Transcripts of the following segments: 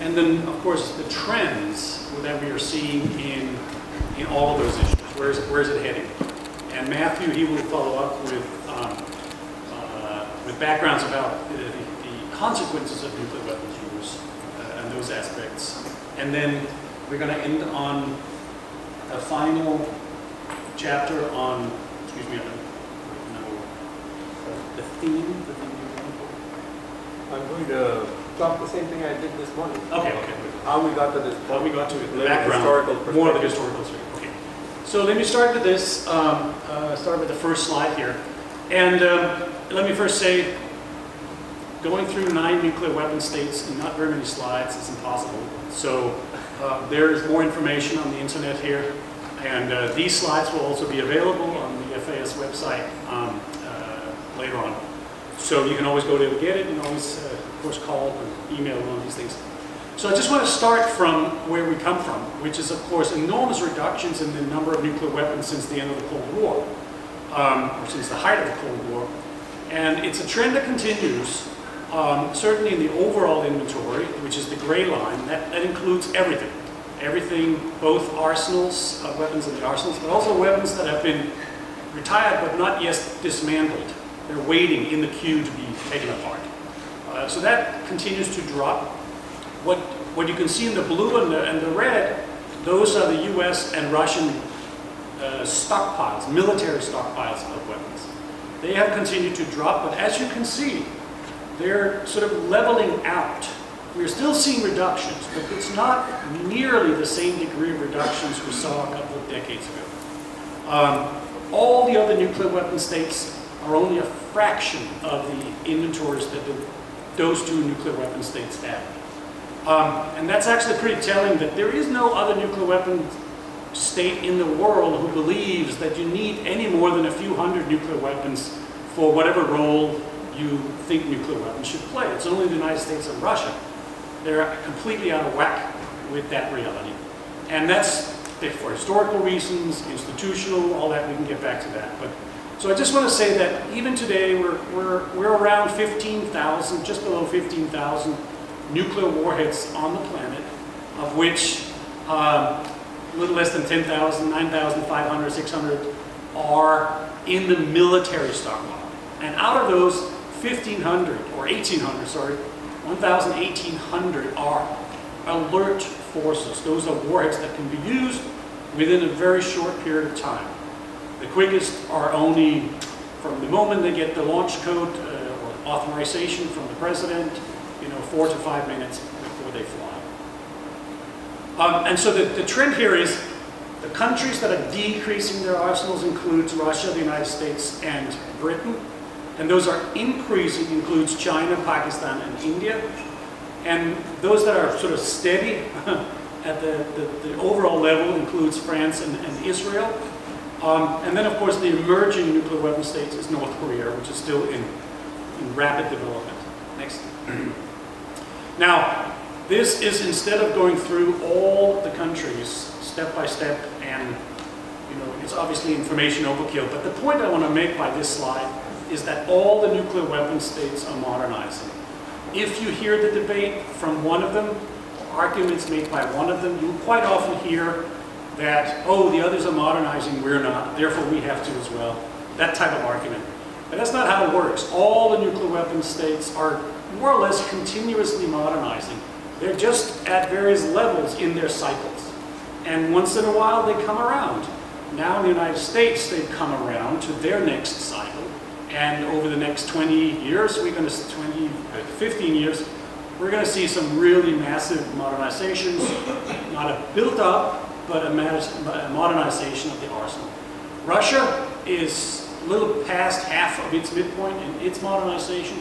and then, of course, the trends that we are seeing in all of those issues. Where is it heading? And Matthew, he will follow up with backgrounds about the consequences of nuclear weapons use and those aspects. And then we're going to end on a final chapter on, excuse me, I don't know, the theme you're going for. I'm going to talk the same thing I did this morning. Okay. How we got to this point. How we got to it, the background, more of the historical story. Okay. So let me start with this, start with the first slide here. And let me first say, going through 9 nuclear weapon states in not very many slides is impossible. So there is more information on the internet here. And these slides will also be available on the FAS website later on. So you can always go there to get it, and always, of course, call or email one of these things. So I just want to start from where we come from, which is, of course, enormous reductions in the number of nuclear weapons since the end of the Cold War, or since the height of the Cold War. And it's a trend that continues, certainly in the overall inventory, which is the gray line. That includes everything. Everything, both arsenals, weapons in the arsenals, but also weapons that have been retired but not yet dismantled. They're waiting in the queue to be taken apart. So that continues to drop. What you can see in the blue and the red, those are the US and Russian stockpiles, military stockpiles of weapons. They have continued to drop, but as you can see, they're sort of leveling out. We're still seeing reductions, but it's not nearly the same degree of reductions we saw a couple of decades ago. All the other nuclear weapon states are only a fraction of the inventories that those 2 nuclear weapon states have. And that's actually pretty telling that there is no other nuclear weapon state in the world who believes that you need any more than a few hundred nuclear weapons for whatever role you think nuclear weapons should play. It's only the United States and Russia. They're completely out of whack with that reality. And that's for historical reasons, institutional, all that. We can get back to that. But so I just want to say that even today we're around 15,000, just below 15,000 nuclear warheads on the planet, of which a little less than 10,000, 9,500, 600 are in the military stockpile. And out of those, 1,500 or 1,800, sorry, 1,000, 1,800 are alert forces. Those are warheads that can be used within a very short period of time. The quickest are only from the moment they get the launch code or authorization from the president, 4 to 5 minutes before they fly. And so the trend here is the countries that are decreasing their arsenals includes Russia, the United States, and Britain. And those are increasing includes China, Pakistan, and India. And those that are sort of steady at the overall level includes France and Israel. And then, of course, the emerging nuclear weapon states is North Korea, which is still in rapid development. Next. Now, this is instead of going through all the countries step by step, and it's obviously information overkill. But the point I want to make by this slide is that all the nuclear weapon states are modernizing. If you hear the debate from one of them, arguments made by one of them, you quite often hear that, oh, the others are modernizing, we're not, therefore we have to as well. That type of argument. But that's not how it works. All the nuclear weapon states are more or less continuously modernizing. They're just at various levels in their cycles. And once in a while they come around. Now in the United States they've come around to their next cycle. And over the next 20 years, 15 years, we're going to see some really massive modernizations, not a built up, but a modernization of the arsenal. Russia is a little past half of its midpoint in its modernization.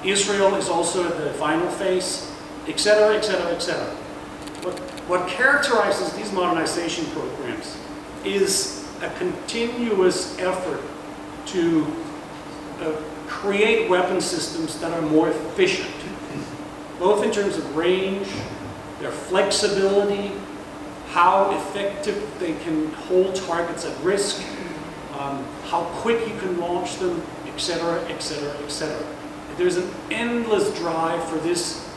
Israel is also at the final phase, etc., etc., etc. What characterizes these modernization programs is a continuous effort to create weapon systems that are more efficient, both in terms of range, their flexibility, how effective they can hold targets at risk, how quick you can launch them, etc., etc., etc. There's an endless drive for this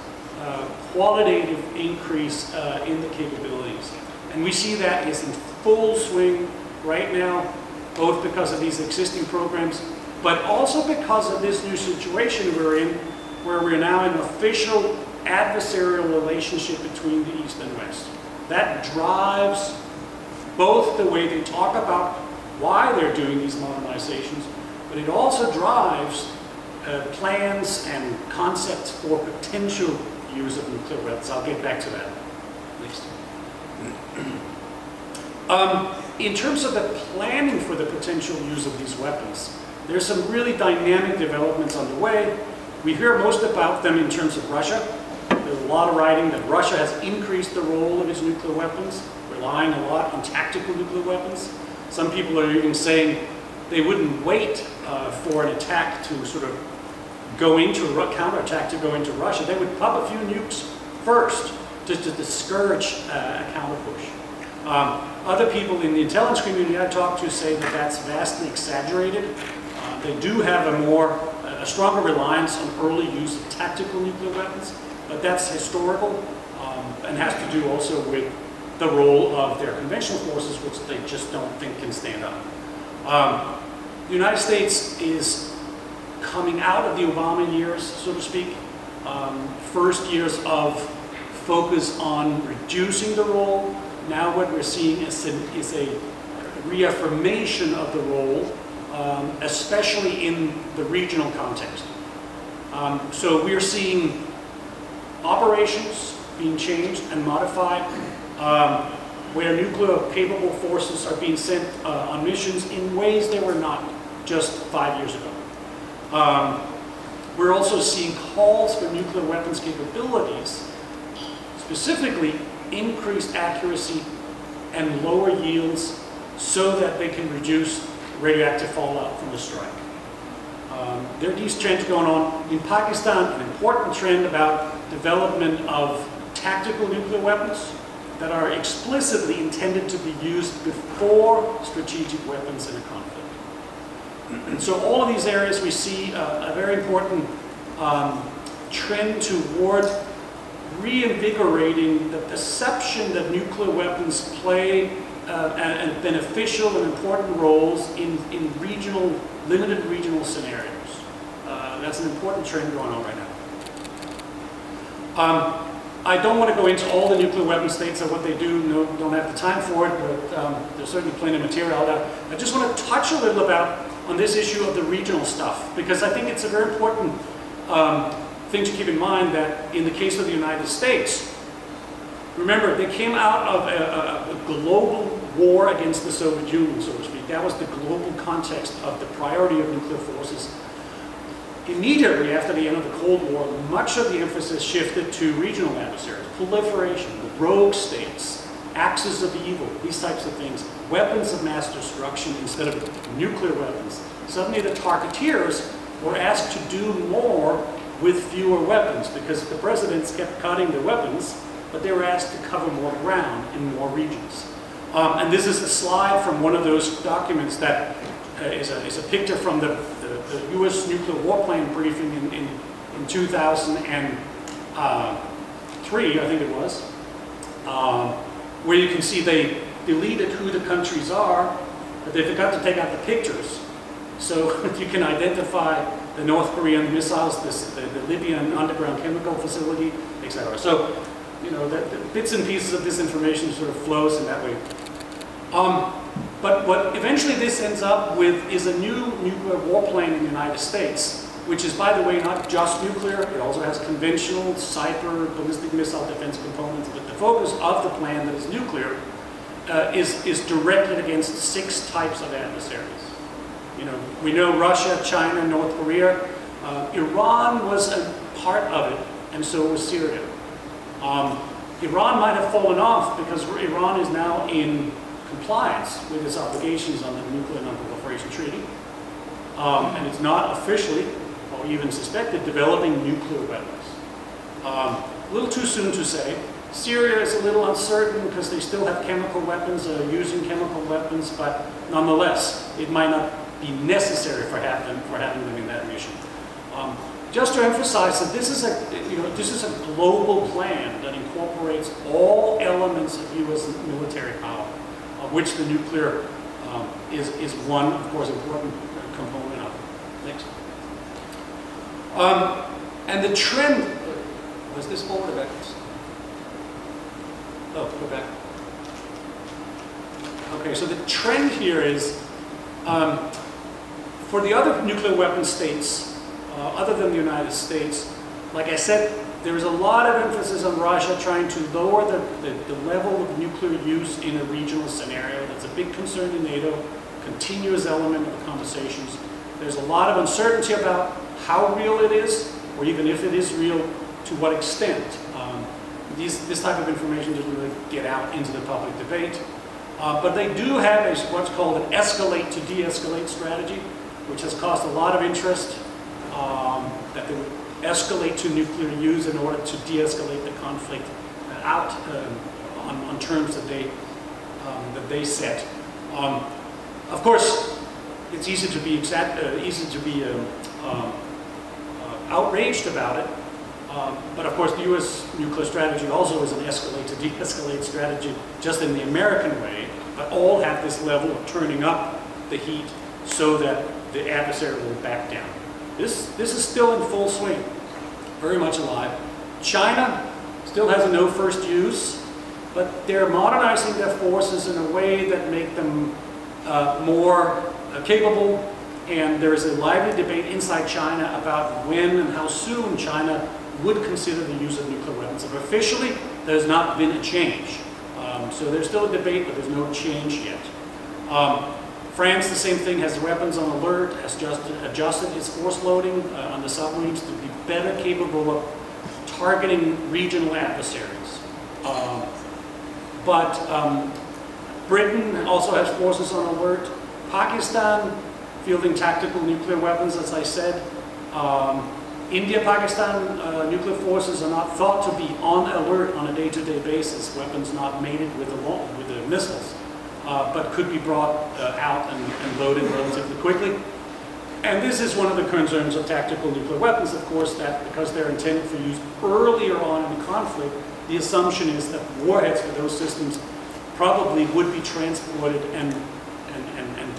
qualitative increase in the capabilities. And we see that is in full swing right now, both because of these existing programs, but also because of this new situation we're in, where we're now in an official adversarial relationship between the East and West. That drives both the way they talk about why they're doing these modernizations, but it also drives plans and concepts for potential use of nuclear weapons. I'll get back to that next. In terms of the planning for the potential use of these weapons, there's some really dynamic developments underway. We hear most about them in terms of Russia. There's a lot of writing that Russia has increased the role of its nuclear weapons, relying a lot on tactical nuclear weapons. Some people are even saying they wouldn't wait for an attack to sort of go into, counterattack to go into Russia. They would pop a few nukes first just to discourage a counter-push. Other people in the intelligence community I talked to say that that's vastly exaggerated. They do have a stronger reliance on early use of tactical nuclear weapons, but that's historical and has to do also with the role of their conventional forces, which they just don't think can stand up. The United States is coming out of the Obama years, so to speak, first years of focus on reducing the role. Now what we're seeing is a reaffirmation of the role, especially in the regional context. So we're seeing operations being changed and modified, where nuclear-capable forces are being sent on missions in ways they were not just 5 years ago. We're also seeing calls for nuclear weapons capabilities, specifically increased accuracy and lower yields so that they can reduce radioactive fallout from the strike. There are these trends going on. In Pakistan, an important trend about development of tactical nuclear weapons that are explicitly intended to be used before strategic weapons in a conflict. And so all of these areas we see a very important trend toward reinvigorating the perception that nuclear weapons play and beneficial and important roles in limited regional scenarios. That's an important trend going on right now. I don't want to go into all the nuclear weapon states and what they do. No, don't have the time for it, but there's certainly plenty of material out there. I just want to touch a little about on this issue of the regional stuff, because I think it's a very important thing to keep in mind that in the case of the United States, remember, they came out of a global war against the Soviet Union, so to speak. That was the global context of the priority of nuclear forces. Immediately after the end of the Cold War, much of the emphasis shifted to regional adversaries, proliferation, the rogue states, axis of evil, these types of things, weapons of mass destruction instead of nuclear weapons. Suddenly the targeteers were asked to do more with fewer weapons because the presidents kept cutting the weapons, but they were asked to cover more ground in more regions. And this is a slide from one of those documents that is a picture from the U.S. nuclear warplane briefing in 2003, I think it was, where you can see they deleted who the countries are, but they forgot to take out the pictures. So you can identify the North Korean missiles, the Libyan underground chemical facility, etc. So, you know, the bits and pieces of this information sort of flows in that way. But what eventually this ends up with is a new nuclear warplane in the United States, which is, by the way, not just nuclear. It also has conventional cyber ballistic missile defense components. But the focus of the plan that is nuclear is directed against 6 types of adversaries. You know, we know Russia, China, North Korea. Iran was a part of it, and so was Syria. Iran might have fallen off because Iran is now in compliance with its obligations under the Nuclear Non-Proliferation Treaty, and it's not officially, or even suspected, developing nuclear weapons. A little too soon to say. Syria is a little uncertain because they still have chemical weapons, using chemical weapons, but nonetheless, it might not be necessary for having them in that mission. just to emphasize that this is a global plan that incorporates all elements of U.S. military power, of which the nuclear is one, of course, important component of it. Next. And the trend, was this forward or backwards? Oh, go back. Okay, so the trend here is, for the other nuclear weapon states, other than the United States, like I said, there is a lot of emphasis on Russia trying to lower the level of nuclear use in a regional scenario. That's a big concern in NATO, continuous element of the conversations. There's a lot of uncertainty about how real it is, or even if it is real, to what extent. This type of information doesn't really get out into the public debate. But they do have what's called an escalate to de-escalate strategy, which has caused a lot of interest, that they would escalate to nuclear use in order to de-escalate the conflict out on terms that they set. Of course, it's easy to be outraged about it, but of course the U.S. nuclear strategy also is an escalate to de-escalate strategy, just in the American way, but all have this level of turning up the heat so that the adversary will back down. This is still in full swing, very much alive. China still has a no first use, but they're modernizing their forces in a way that make them more capable, and there is a lively debate inside China about when and how soon China would consider the use of nuclear weapons. But officially, there's not been a change. So there's still a debate, but there's no change yet. France, the same thing, has weapons on alert, has just adjusted its force loading on the submarines to be better capable of targeting regional adversaries. But Britain also has forces on alert. Pakistan, fielding tactical nuclear weapons, as I said. India, Pakistan nuclear forces are not thought to be on alert on a day-to-day basis, weapons not mated with the missiles, but could be brought out and loaded relatively quickly. And this is one of the concerns of tactical nuclear weapons, of course, that because they're intended for use earlier on in the conflict, the assumption is that warheads for those systems probably would be transported and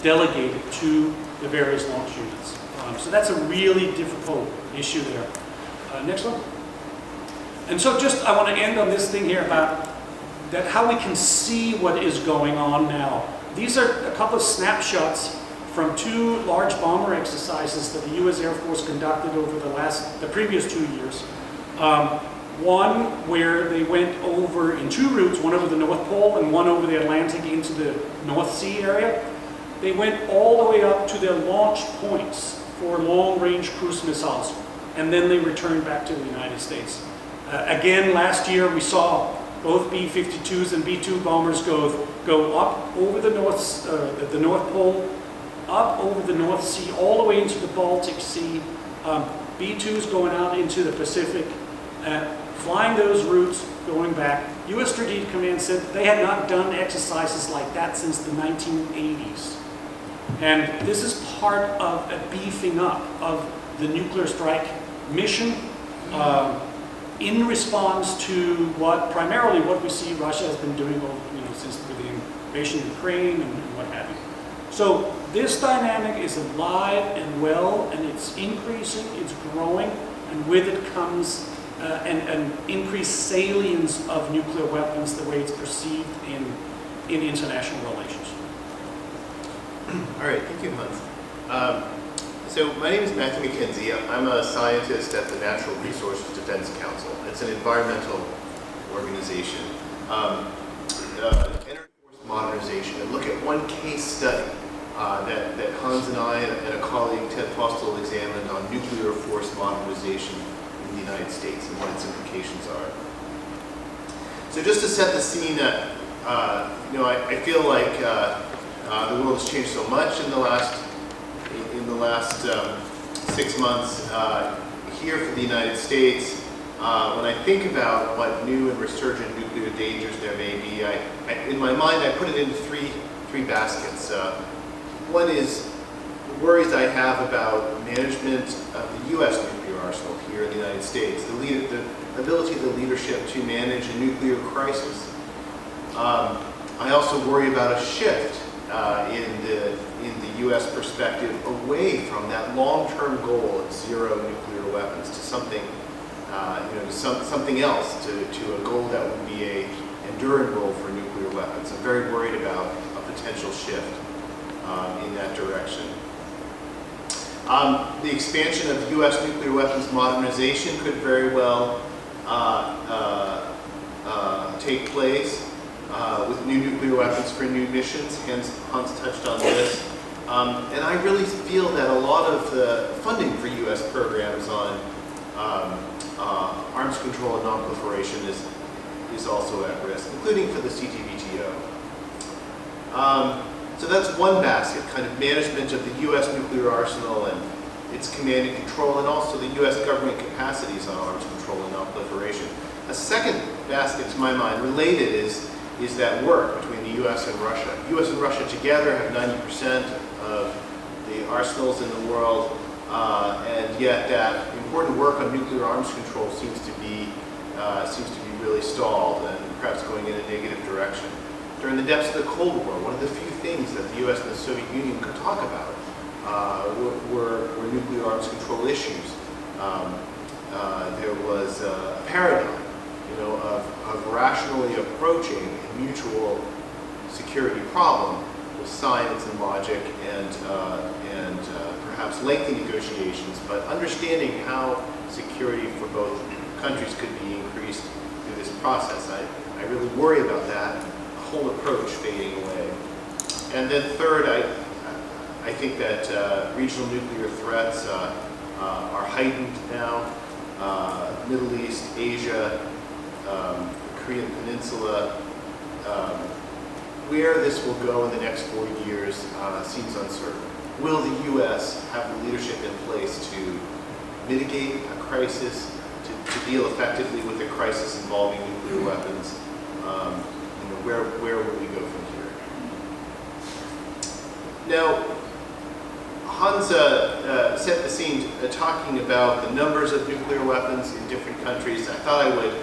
delegated to the various launch units. So that's a really difficult issue there. Next one. And so I want to end on this thing here about that how we can see what is going on now. These are a couple of snapshots from two large bomber exercises that the U.S. Air Force conducted over the previous 2 years. One where they went over in two routes, one over the North Pole and one over the Atlantic into the North Sea area. They went all the way up to their launch points for long-range cruise missiles, and then they returned back to the United States. Again, last year we saw both B-52s and B-2 bombers go up over the North Pole, up over the North Sea, all the way into the Baltic Sea. B-2s going out into the Pacific, flying those routes, going back. U.S. Strategic Command said they had not done exercises like that since the 1980s. And this is part of a beefing up of the nuclear strike mission in response to primarily what we see Russia has been doing since the invasion of Ukraine and what have you. So this dynamic is alive and well, and it's increasing, it's growing, and with it comes an increased salience of nuclear weapons, the way it's perceived in international relations. All right, thank you, Hans. So my name is Matthew McKinzie. I'm a scientist at the Natural Resources Defense Council. It's an environmental organization. Energy force modernization, and look at one case study that Hans and I and a colleague, Ted Postel, examined on nuclear force modernization in the United States and what its implications are. So just to set the scene, I feel like the world has changed so much in the last 6 months. Here for the United States, when I think about what new and resurgent nuclear dangers there may be, in my mind I put it into three baskets. One is the worries I have about management of the U.S. nuclear arsenal here in the United States, the ability of the leadership to manage a nuclear crisis. I also worry about a shift in the U.S. perspective away from that long-term goal of zero nuclear weapons to something, something else, to a goal that would be an enduring goal for nuclear weapons. I'm very worried about a potential shift in that direction. The expansion of U.S. nuclear weapons modernization could very well take place with new nuclear weapons for new missions. Hans touched on this. And I really feel that a lot of the funding for U.S. programs on arms control and non-proliferation is also at risk, including for the CTBTO. So that's one basket, kind of management of the U.S. nuclear arsenal and its command and control, and also the U.S. government capacities on arms control and non-proliferation. A second basket, to my mind, related is that work between the U.S. and Russia. The U.S. and Russia together have 90% of the arsenals in the world, and yet that important work on nuclear arms control seems to be really stalled and perhaps going in a negative direction. During the depths of the Cold War, one of the few things that the U.S. and the Soviet Union could talk about were nuclear arms control issues. There was a paradigm, of rationally approaching a mutual security problem with science and logic and perhaps lengthy negotiations, but understanding how security for both countries could be increased through this process. I really worry about that whole approach fading away. And then third, I think that regional nuclear threats are heightened now. Middle East, Asia, Korean Peninsula. Where this will go in the next 4 years seems uncertain. Will the U.S. have the leadership in place to mitigate a crisis, to deal effectively with a crisis involving nuclear weapons? Where will we go from here? Now, Hans set the scene talking about the numbers of nuclear weapons in different countries. I thought I would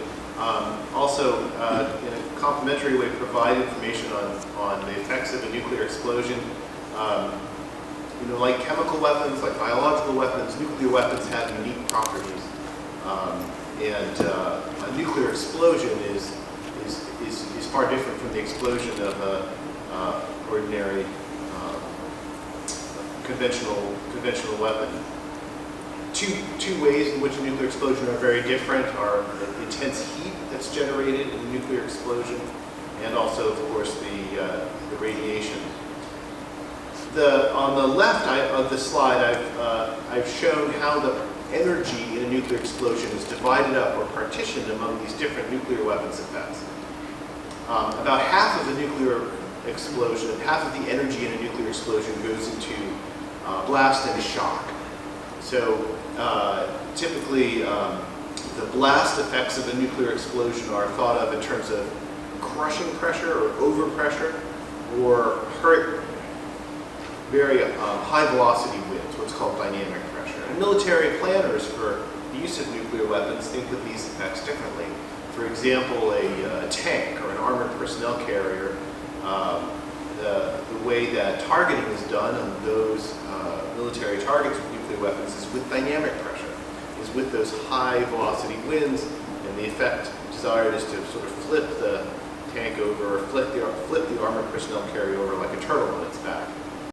also, in a complementary way, provide information on the effects of a nuclear explosion. Like chemical weapons, like biological weapons, nuclear weapons have unique properties. And a nuclear explosion is far different from the explosion of a ordinary conventional weapon. Two ways in which a nuclear explosion are very different are the intense heat that's generated in a nuclear explosion, and also, of course, the radiation. On the left of the slide, I've shown how the energy in a nuclear explosion is divided up or partitioned among these different nuclear weapons effects. About half of the nuclear explosion, half of the energy in a nuclear explosion goes into blast and shock. So typically, the blast effects of a nuclear explosion are thought of in terms of crushing pressure or overpressure, or very high velocity winds, what's called dynamic pressure. And military planners for the use of nuclear weapons think of these effects differently. For example, a tank or an armored personnel carrier, the way that targeting is done on those military targets with nuclear weapons is with dynamic pressure, is with those high velocity winds, and the effect desired is to sort of flip the tank over, or flip the armored personnel carrier over like a turtle on its back.